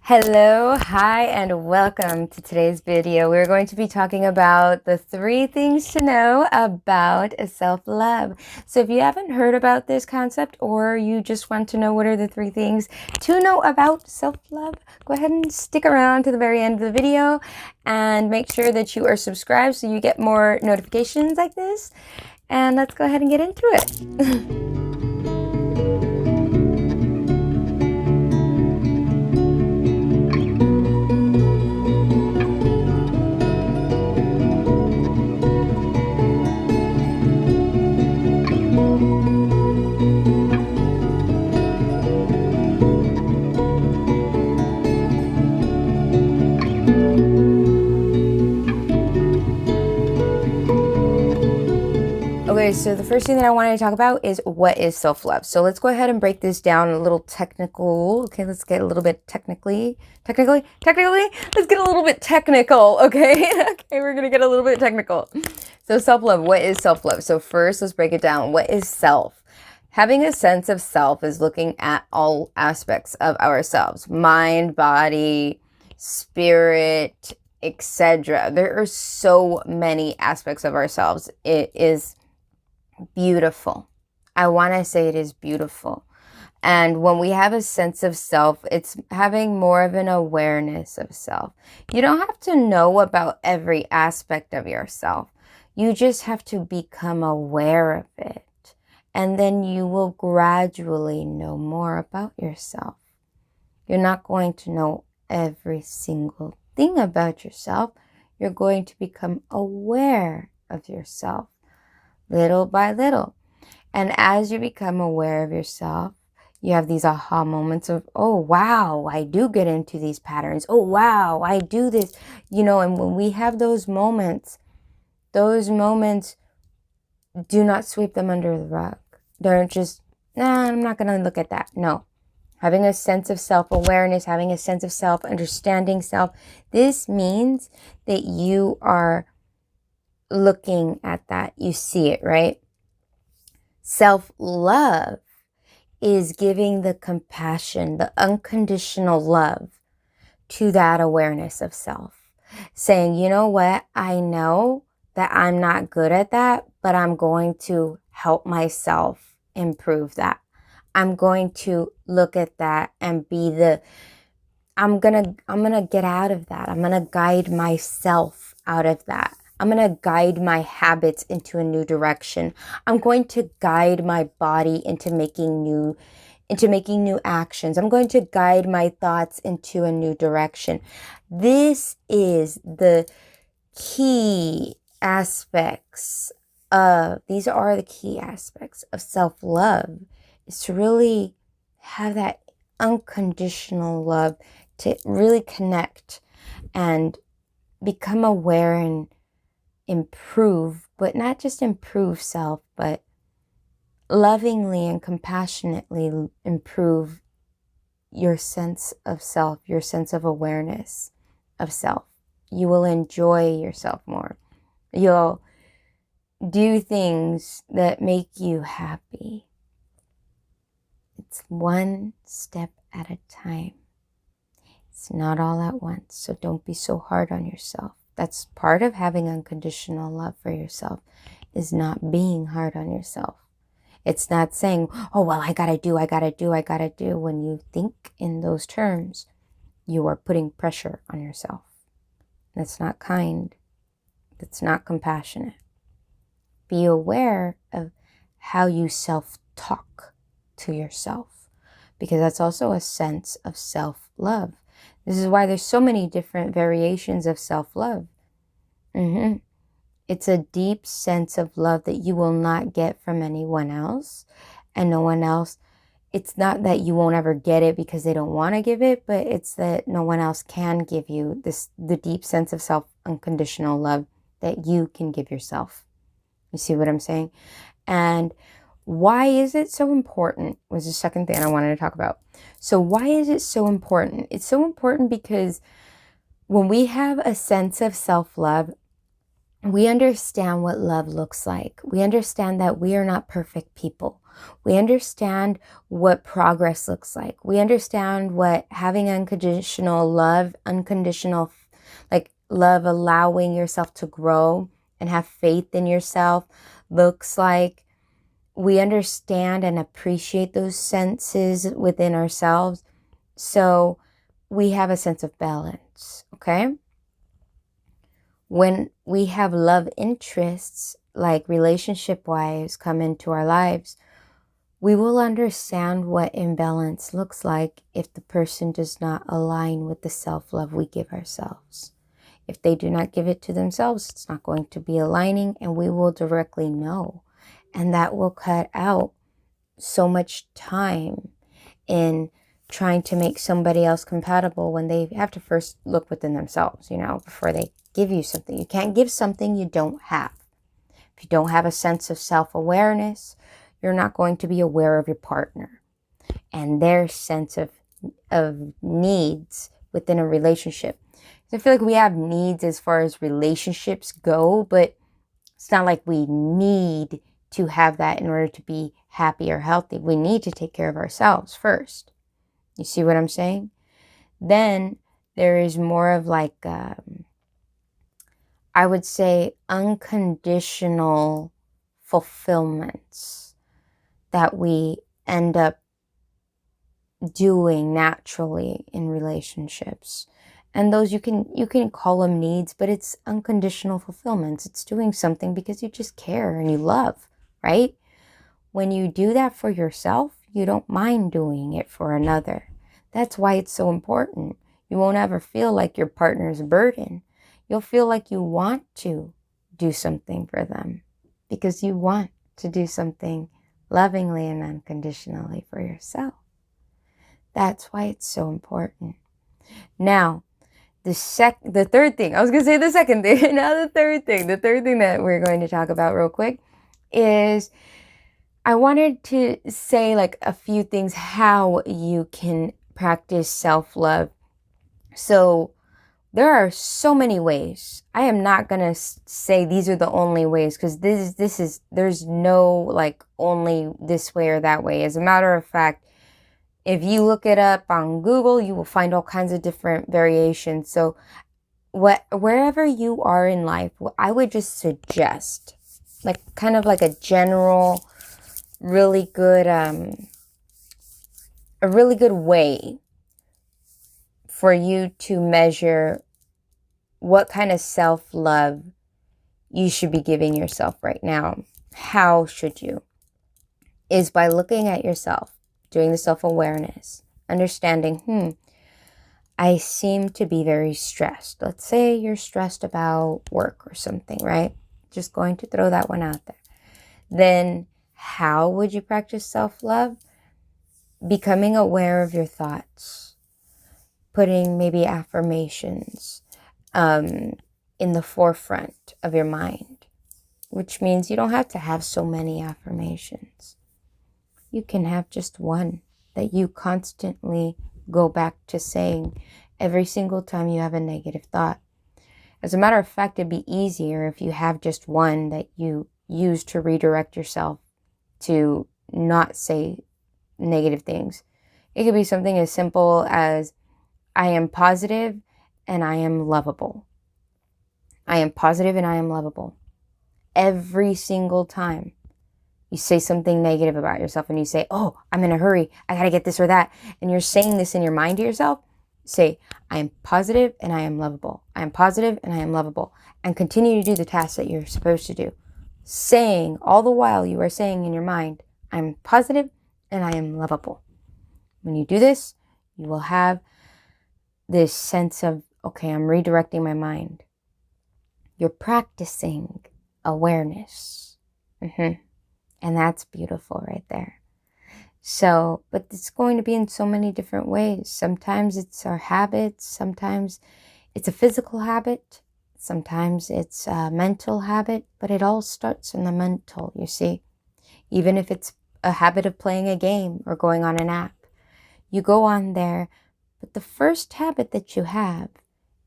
Hello, hi, and welcome to today's video. We're going to be talking about the 3 things to know about self-love. So if you haven't heard about this concept or you just want to know what are the 3 things to know about self-love, go ahead and stick around to the very end of the video and make sure that you are subscribed so you get more notifications like this. And let's go ahead and get into it. Okay, so the first thing that I wanted to talk about is what is self-love. So let's go ahead and break this down a little technical. Okay, let's get a little bit technically, let's get a little bit technical, okay? Okay, we're gonna get a little bit technical. So self-love, what is self-love? So first, let's break it down. What is self? Having a sense of self is looking at all aspects of ourselves, mind, body, spirit, etc. There are so many aspects of ourselves. It is beautiful. I want to say it is beautiful. And when we have a sense of self, it's having more of an awareness of self. You don't have to know about every aspect of yourself. You just have to become aware of it. And then you will gradually know more about yourself. You're not going to know every single thing about yourself. You're going to become aware of yourself little by little. And as you become aware of yourself, you have these aha moments of, oh, wow, I do get into these patterns. Oh, wow, I do this. And when we have those moments do not sweep them under the rug. Don't just, I'm not going to look at that. No. Having a sense of self-awareness, having a sense of self-understanding self, this means that you are looking at that. You see it, right? Self-love is giving the compassion, the unconditional love to that awareness of self. Saying, you know what? I know that I'm not good at that, but I'm going to help myself improve that. I'm going to look at that and I'm going to get out of that. I'm going to guide myself out of that. I'm going to guide my habits into a new direction. I'm going to guide my body into making new actions. I'm going to guide my thoughts into a new direction. This is the key aspects these are the key aspects of self-love, is to really have that unconditional love, to really connect and become aware and improve, but not just improve self, but lovingly and compassionately improve your sense of self, your sense of awareness of self. You will enjoy yourself more. You'll do things that make you happy. It's one step at a time. It's not all at once, so don't be so hard on yourself. That's part of having unconditional love for yourself, is not being hard on yourself. It's not saying, oh, well, I gotta do. When you think in those terms, you are putting pressure on yourself. That's not kind. That's not compassionate. Be aware of how you self-talk to yourself, because that's also a sense of self-love. This is why there's so many different variations of self-love. It's a deep sense of love that you will not get from anyone else, and no one else. It's not that you won't ever get it because they don't want to give it, but it's that no one else can give you the deep sense of unconditional love that you can give yourself. You see what I'm saying? And why is it so important was the second thing I wanted to talk about. So why is it so important? It's so important because when we have a sense of self-love, we understand what love looks like. We understand that we are not perfect people. We understand what progress looks like. We understand what having unconditional love, unconditional, like love, allowing yourself to grow and have faith in yourself looks like. We understand and appreciate those senses within ourselves. So we have a sense of balance, okay? When we have love interests, like relationship-wise, come into our lives, we will understand what imbalance looks like if the person does not align with the self-love we give ourselves. If they do not give it to themselves, it's not going to be aligning, and we will directly know. And that will cut out so much time in trying to make somebody else compatible when they have to first look within themselves, before they give you something. You can't give something you don't have. If you don't have a sense of self-awareness, you're not going to be aware of your partner and their sense of needs within a relationship. I feel like we have needs as far as relationships go, but it's not like we need to have that in order to be happy or healthy. We need to take care of ourselves first. You see what I'm saying? Then there is more of like, I would say, unconditional fulfillments that we end up doing naturally in relationships. And those you can call them needs, but it's unconditional fulfillments. It's doing something because you just care and you love, right? When you do that for yourself, you don't mind doing it for another. That's why it's so important. You won't ever feel like your partner's burden. You'll feel like you want to do something for them because you want to do something lovingly and unconditionally for yourself. That's why it's so important. Now, the third thing, I was going to say the second thing, now the third thing that we're going to talk about real quick is I wanted to say like a few things how you can practice self-love. So there are so many ways. I am not going to say these are the only ways because there's no like only this way or that way. As a matter of fact, if you look it up on Google, you will find all kinds of different variations. So wherever you are in life, I would just suggest like kind of like a general, really good, a really good way for you to measure what kind of self-love you should be giving yourself right now. How should you? Is by looking at yourself, doing the self-awareness, understanding, I seem to be very stressed. Let's say you're stressed about work or something, right? Just going to throw that one out there. Then how would you practice self-love? Becoming aware of your thoughts, putting maybe affirmations in the forefront of your mind, which means you don't have to have so many affirmations. You can have just one that you constantly go back to saying every single time you have a negative thought. As a matter of fact, it'd be easier if you have just one that you use to redirect yourself to not say negative things. It could be something as simple as, I am positive and I am lovable. I am positive and I am lovable. Every single time you say something negative about yourself and you say, oh, I'm in a hurry, I gotta get this or that, and you're saying this in your mind to yourself, say, I am positive and I am lovable. I am positive and I am lovable. And continue to do the tasks that you're supposed to do. Saying, all the while you are saying in your mind, I'm positive and I am lovable. When you do this, you will have this sense of, okay, I'm redirecting my mind. You're practicing awareness. And that's beautiful right there. So, but it's going to be in so many different ways. Sometimes it's our habits. Sometimes it's a physical habit. Sometimes it's a mental habit. But it all starts in the mental, you see. Even if it's a habit of playing a game or going on an app. You go on there. But the first habit that you have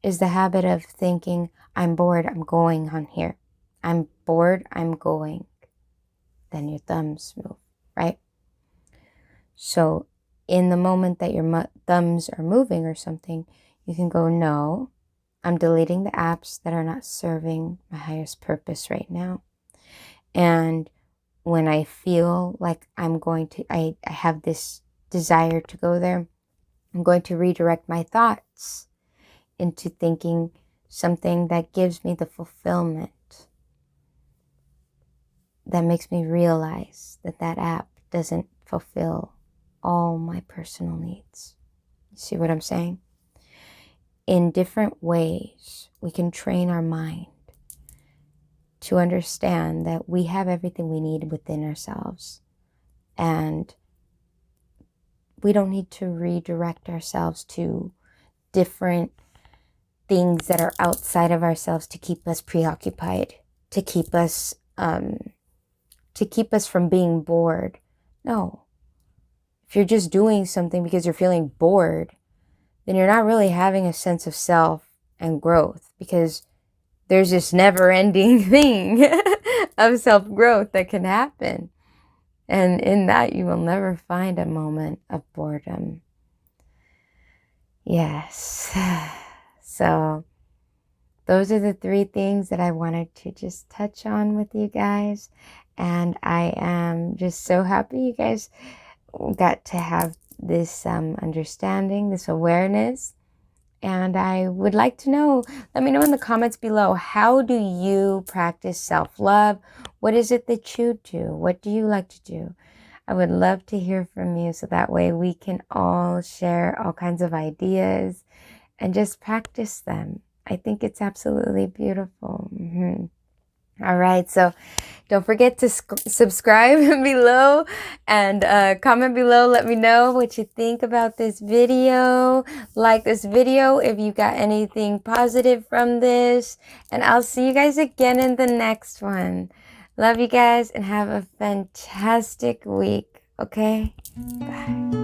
is the habit of thinking, I'm bored, I'm going on here. I'm bored, I'm going. Then your thumbs move. right? So in the moment that your thumbs are moving or something, you can go, no, I'm deleting the apps that are not serving my highest purpose right now. And when I feel like I have this desire to go there, I'm going to redirect my thoughts into thinking something that gives me the fulfillment, that makes me realize that that app doesn't fulfill all my personal needs. You see what I'm saying? In different ways, we can train our mind to understand that we have everything we need within ourselves. And we don't need to redirect ourselves to different things that are outside of ourselves to keep us preoccupied, to keep us from being bored. No. If you're just doing something because you're feeling bored, then you're not really having a sense of self and growth, because there's this never-ending thing of self-growth that can happen. And in that, you will never find a moment of boredom. Yes. So those are the 3 things that I wanted to just touch on with you guys. And I am just so happy you guys got to have this understanding, this awareness. And I would like to know, let me know in the comments below, how do you practice self-love? What is it that you do? What do you like to do? I would love to hear from you, so that way we can all share all kinds of ideas and just practice them. I think it's absolutely beautiful. All right, so don't forget to subscribe below and comment below. Let me know what you think about this video. Like this video if you got anything positive from this. And I'll see you guys again in the next one. Love you guys and have a fantastic week. Okay? Bye.